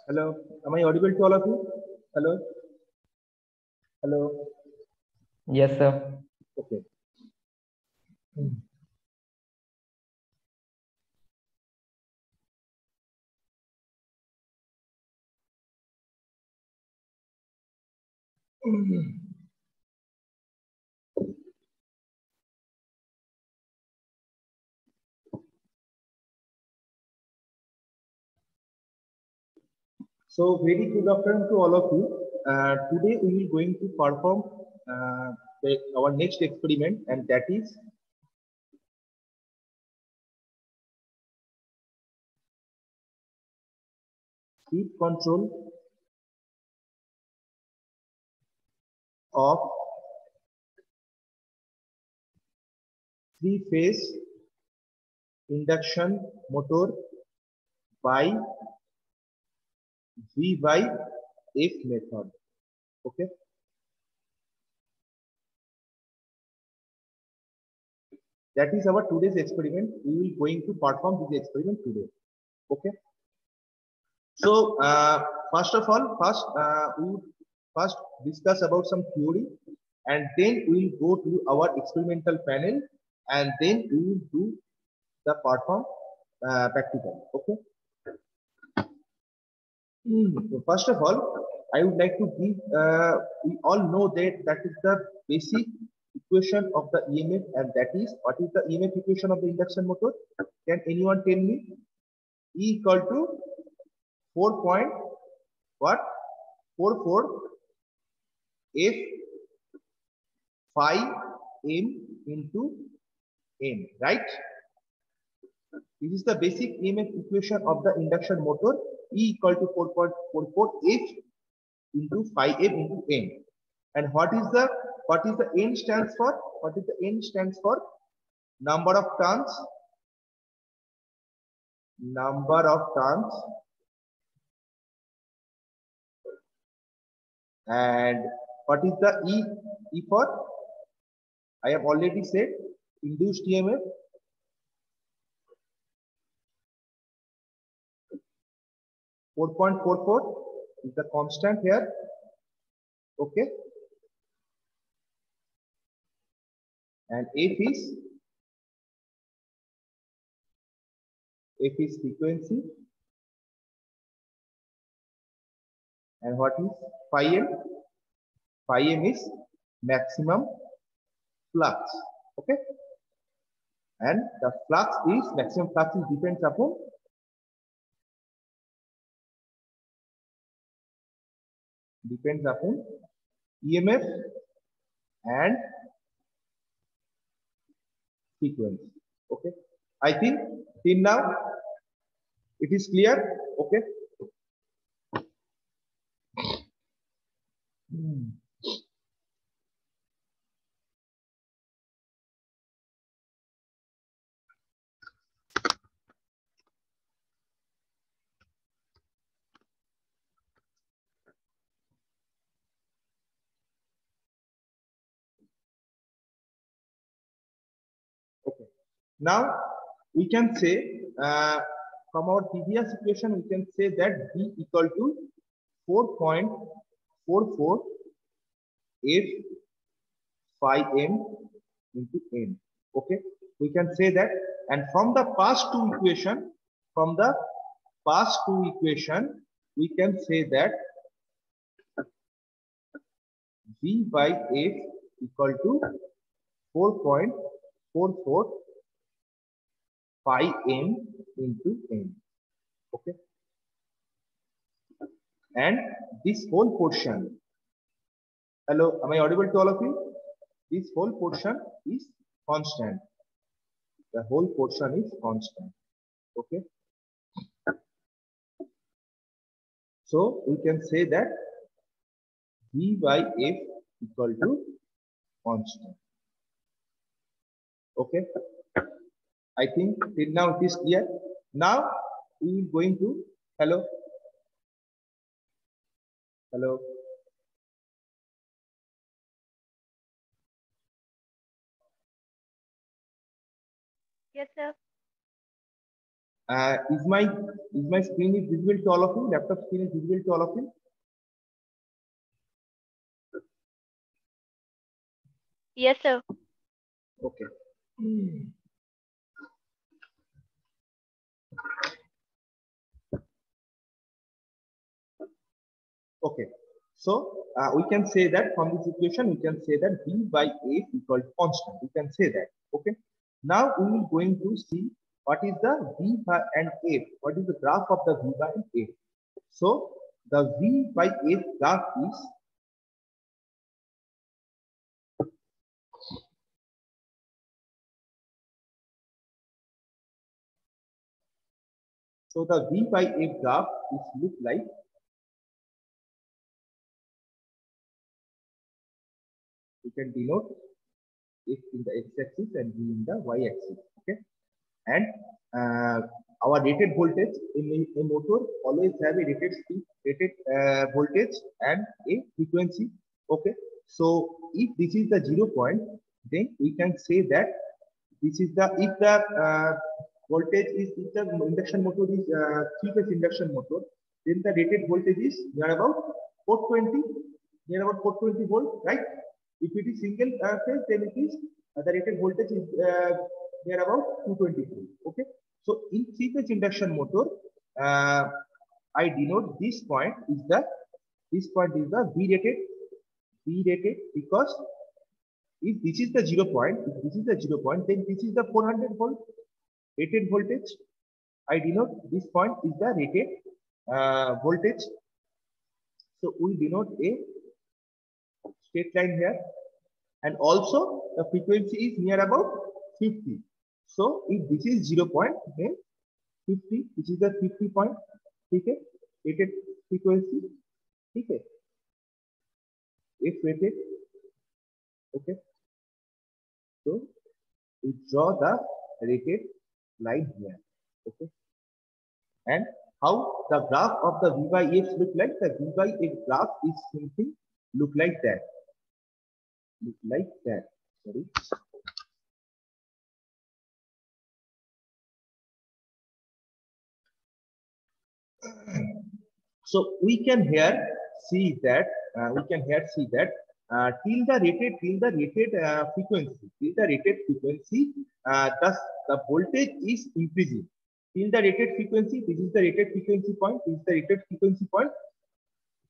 Hello, am I audible to all of you? Hello, hello. Yes, sir. Okay. So very good afternoon to all of you. Today we will going to perform our next experiment, and that is heat control of three-phase induction motor by V by F method. Okay. That is our today's experiment. We will going to perform this experiment today. Okay. So first of all, we would first discuss about some theory, and then we will go to our experimental panel, and then we will do the perform practical. Okay. So first of all, I would like to give. We all know that is the basic equation of the EMF, and that is what is the EMF equation of the induction motor? Can anyone tell me? E equal to 4 point what 44 F phi m into n, right? This is the basic EMF equation of the induction motor. E equal to 4.44 F into phi m into n. And what is the n stands for? What is the n stands for? Number of turns. Number of turns. And what is the E? E for? I have already said induced EMF. .44 is the constant here. Okay. And F is frequency. And what is phi m? Phi m is maximum flux. Okay. And the flux is maximum flux is depends upon EMF and frequency. Okay. I think till now it is clear. Okay. Okay. Now we can say from our previous equation we can say that V equal to 4.44 F phi m into n. Okay, we can say that, and from the past two equation, we can say that V by F equal to 4.44 phi m into n. Okay, and this whole portion. Hello, am I audible to all of you? This whole portion is constant. The whole portion is constant. Okay. So we can say that V by F equal to constant. Okay. I think till now it is clear. Now we will going to hello. Hello. Yes, sir. Is my screen is visible to all of you? Laptop screen is visible to all of you? Yes, sir. Okay. Okay. So we can say that from this equation, we can say that V by A equal to constant. We can say that. Okay. Now we will going to see what is the V by and A. What is the graph of the V by and A? So the V by A graph is the V by A graph is look like we can denote it in the x-axis and V in the y-axis. Okay, and our rated voltage in a motor always have a rated speed, rated voltage and a frequency. Okay, so if this is the 0 point, then we can say that this is the if the voltage is if the induction motor is three-phase induction motor, then the rated voltage is near about 420 volt, right? If it is single phase, then it is the rated voltage is near about 220 volt. Okay, so in three-phase induction motor, I denote this point is the V rated because if this is the 0 point, then this is the 400 volt rated voltage. I denote this point is the rated voltage. So we denote a straight line here, and also the frequency is near about 50. So if this is 0 point, then 50, which is the 50 point, okay, rated frequency, okay, if rated, okay. So we draw the rated line here, okay. And how the graph of the V by X look like? The V by X graph is something look like that. Sorry. So we can here see that till the rated frequency, thus the voltage is increasing. Till the rated frequency, this is the rated frequency point. This is the rated frequency point.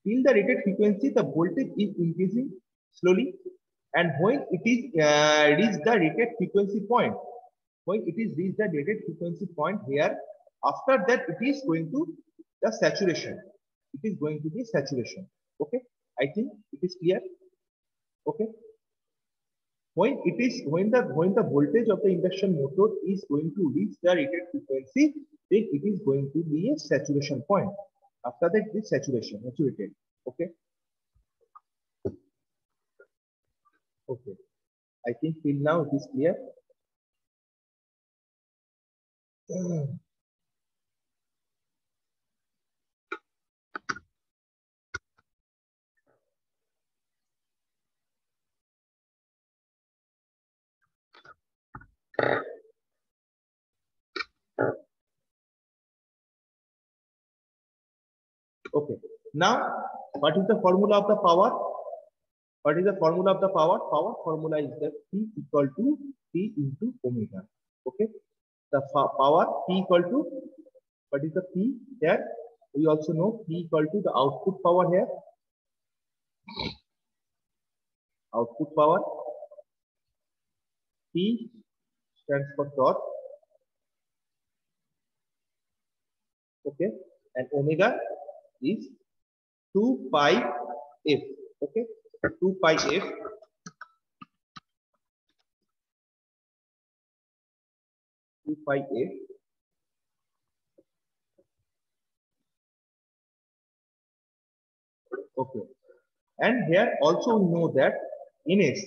Till the rated frequency, the voltage is increasing slowly, and when it is reached the rated frequency point, here, after that it is going to the saturation. It is going to be saturation. Okay, I think it is clear. Okay, when the voltage of the induction motor is going to reach the rated frequency, then it is going to be a saturation point. After that, it is saturated. Okay. Okay. I think till now it is clear. Okay. Now, what is the formula of the power? Power formula is that P equal to T into omega. Okay. The power P equal to, what is the P here? We also know P equal to the output power here. Output power. T stands for torque. Okay. And omega is 2 pi f. Okay. 2 pi f. Okay. And here also we know that Ns.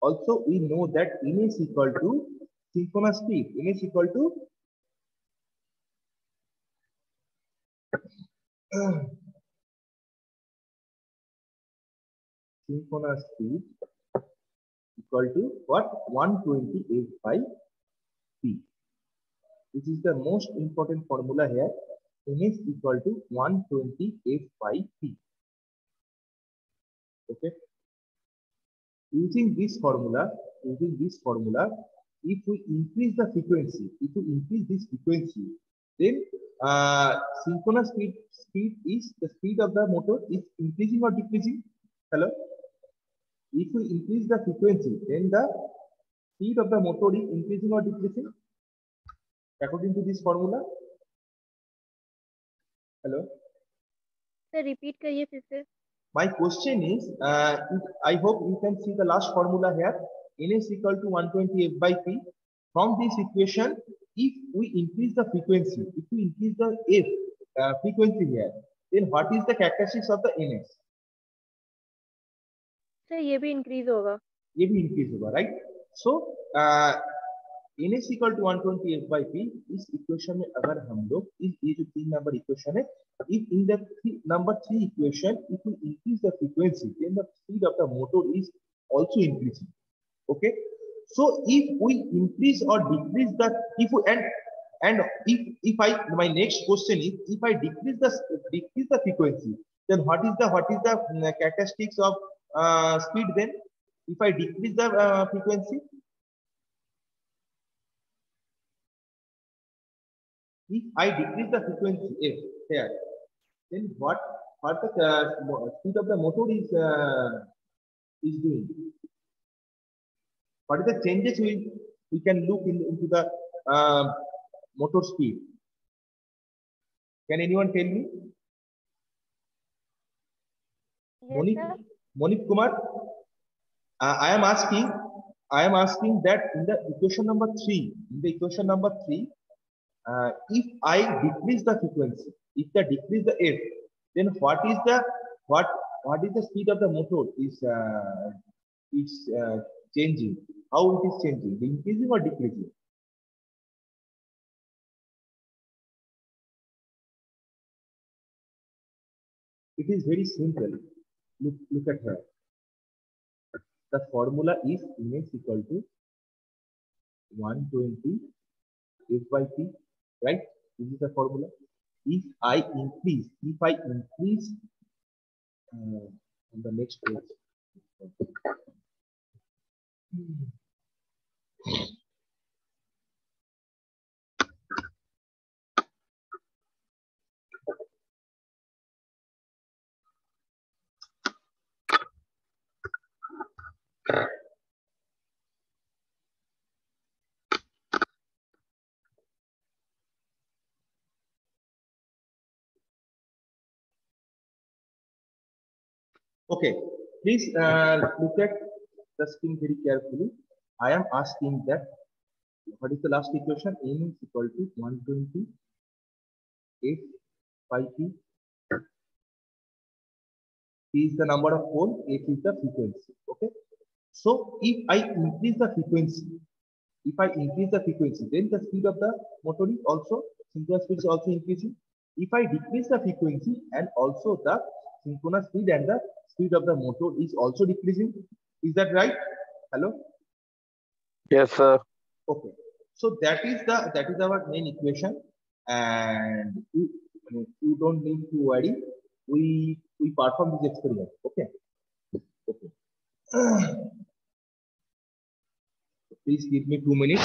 Also we know that Ns equal to synchronous speed. Ns equal to synchronous speed equal to what? 128 by P. This is the most important formula here. N is equal to 120 F by P. Okay. Using this formula, if we increase the frequency, then synchronous speed is the speed of the motor is increasing or decreasing. Hello. If we increase the frequency, then the speed of the motor is increasing or decreasing according to this formula. Hello. Sir repeat करिए फिर से. My question is, I hope you can see the last formula here. N is equal to 120 F by P. From this equation, if we increase the frequency, frequency here, then what is the characteristics of the NS? Sir ये भी increase होगा. ये भी increase होगा, right? So, N is equal to 120 F by P. इस equation में अगर हम लोग ये जो 3 नंबर equation है, if in the number 3 equation, if we increase the frequency, then the speed of the motor is also increasing. Okay. So if we increase or decrease the, if I, my next question is, if I decrease the frequency, then what is the characteristics of speed then? If I decrease the frequency, if I decrease the frequency F here, then what the speed of the motor is doing? What is the changes we can look into the motor speed? Can anyone tell me? Yes, Monique Kumar, I am asking that in the equation number 3, if I decrease the frequency, if I decrease the F, then what is the speed of the motor is changing? How it is changing? Increasing or decreasing? It is very simple. Look at her. The formula is N is equal to 120 F by P, right? This is the formula. If I increase on the next page. Okay, please look at the screen very carefully. I am asking that what is the last equation? N is equal to 120 F by P. P is the number of pole, F is the frequency. Okay. So if I increase the frequency, then the speed of the motor is also, synchronous speed is also increasing. If I decrease the frequency, and also the synchronous speed and the speed of the motor is also decreasing. Is that right? Hello? Yes, sir. Okay. So that is our main equation, and you don't need to worry. We perform this experiment. Okay. Okay. Please give me 2 minutes.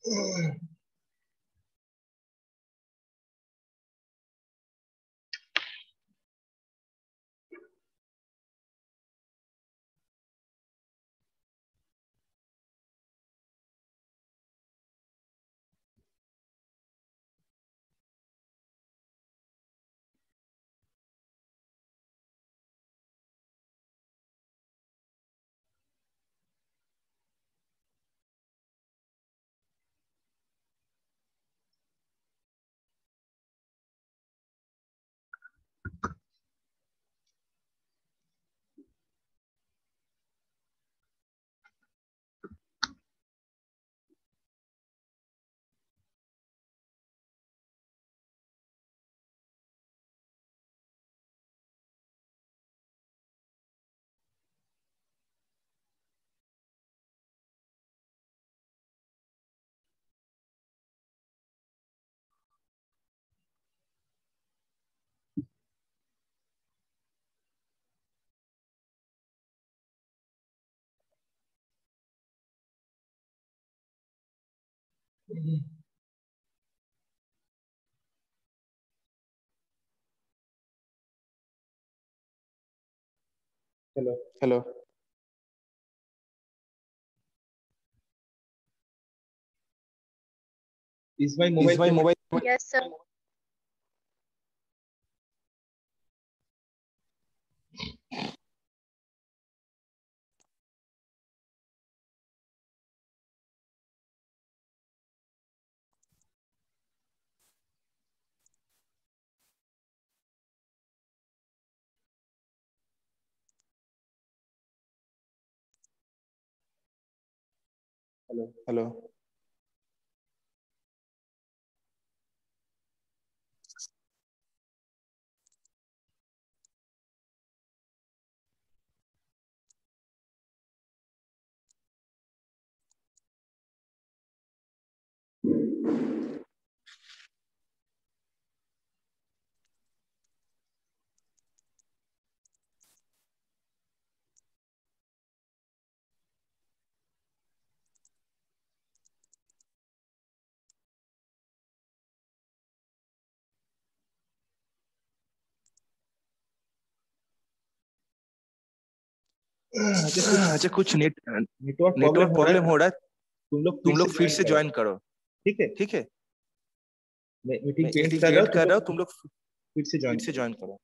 Hello. Hello. Is my mobile? Is my mobile? Yes, sir. Hello. Hello. अच्छा कुछ network problem हो रहा है, तुम लोग फिर से join करो, ठीक है? ठीक है? मैं मीटिंग मैं पेंट मीटिंग कर रहा क्रिएट कर रहा हूँ, हूँ, तुम लोग फिर से ज्वाइन करो।